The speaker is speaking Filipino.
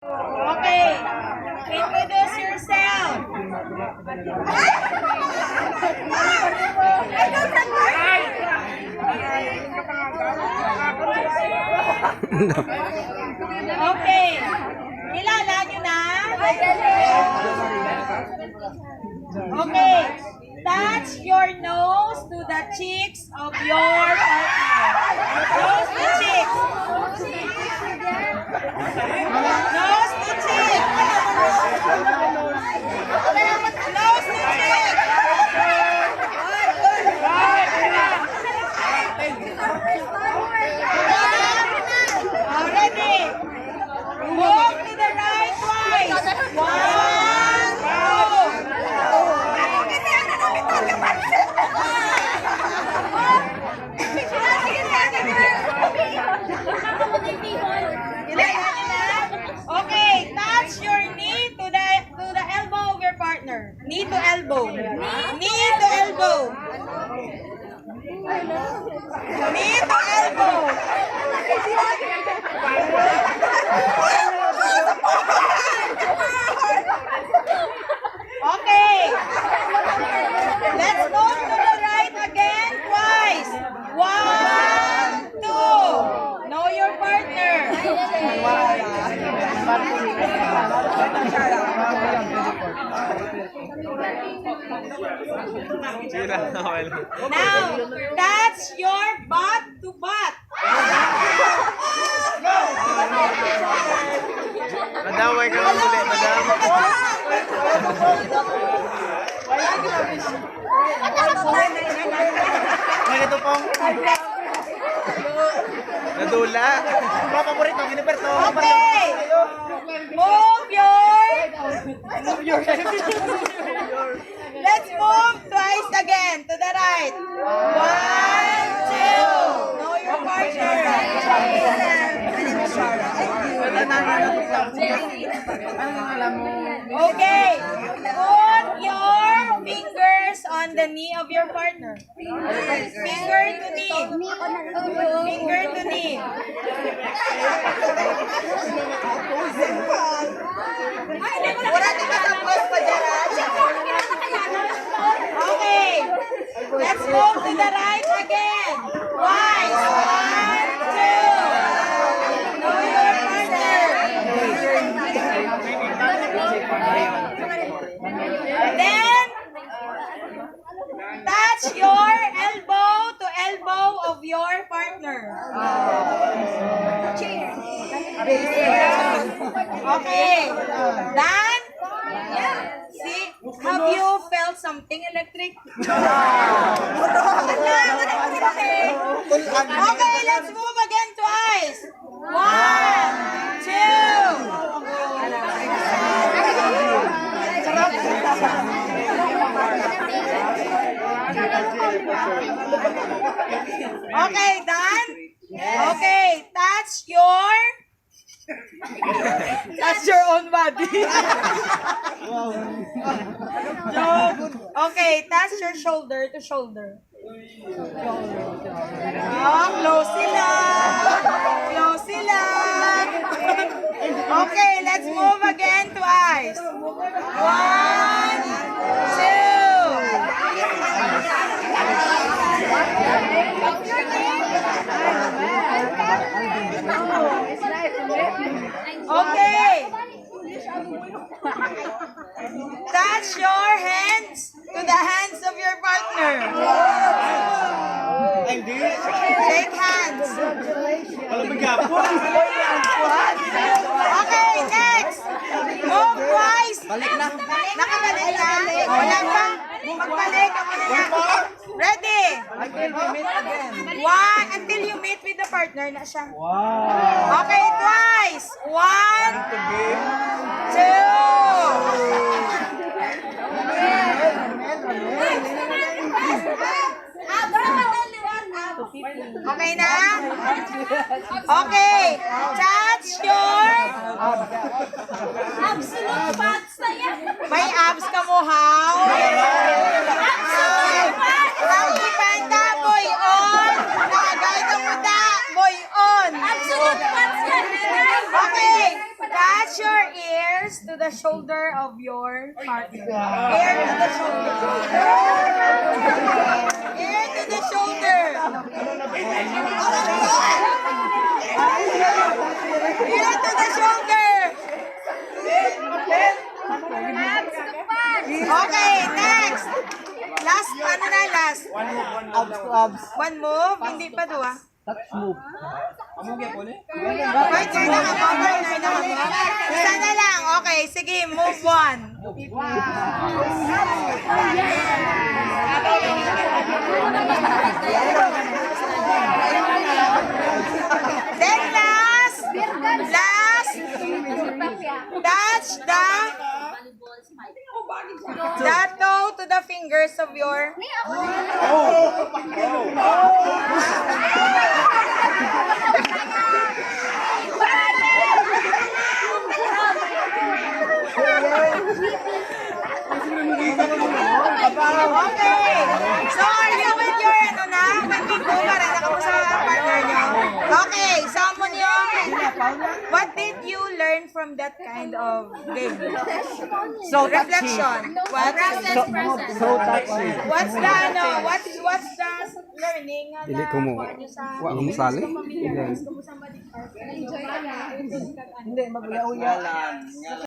Okay. Introduce yourself. Okay. Kilala nyo na? Okay. Touch your nose to the cheeks of your partner. Nose to cheeks. Nose to cheek. Nose to cheek. Already. Move to the right twice. One, okay, touch your knee to the elbow of your partner. Knee to elbow. Knee to elbow. Knee to elbow. Okay. Let's go to the right again twice. One, two. Know your partner. Now, touch your butt to butt. Madaway ka lang ulit, madam. Ganito pong nadula. Mga paborito, giniperto. Okay. Move your. Let's move twice again to the right. One, two. Know your partner. Okay. Put your fingers on the knee of your partner. Finger to knee. Finger to knee. Okay. Let's move to the right again. Twice. One, two. Know your partner. Then, touch your elbow to elbow of your partner. Okay. Done? See, have you felt something electric? Okay, let's move again twice. One, two. Okay, done? Okay, touch your own body. Okay, touch your shoulder to shoulder. Close sila. Close sila. Okay, let's move again twice. One, two. Okay. Touch your hands to the hands of your partner. Shake hands. Okay, next. Move twice. Nakabalik na? Wala pa? Magbalik ako na lang. Ready? One, until you meet with the partner na siya. Okay, twice. One, two. Okay na? Okay. Touch your absolute fats na yan. May abs ka mo, how? Absolute fats. Ang ipanda, boy on. Nakagay ka mo da, boy on. Absolute fats yan. Okay. Touch Touch your ears to the shoulder of your partner. Ear to the shoulder. Ear to the shoulder. Ear to the shoulder. Okay, next. Last, ano na last? Abs to abs. One move? Hindi pa doon. Touch move. Wait, sir, nakakover na. Isa na lang. Okay, sige, move one. Then last, touch the toe to the fingers of your Okay. So, are you with your, ano na? When we go para nakapusa ang partner nyo? Okay, summon nyo. What did you learn from that kind of game? So Reflection. What? So touchy. What's the, ano, what's the learning na Dili ko mo. kuha nyo sa Wa mo sali? Enjoy ka na. Hindi, mag-uya-uya.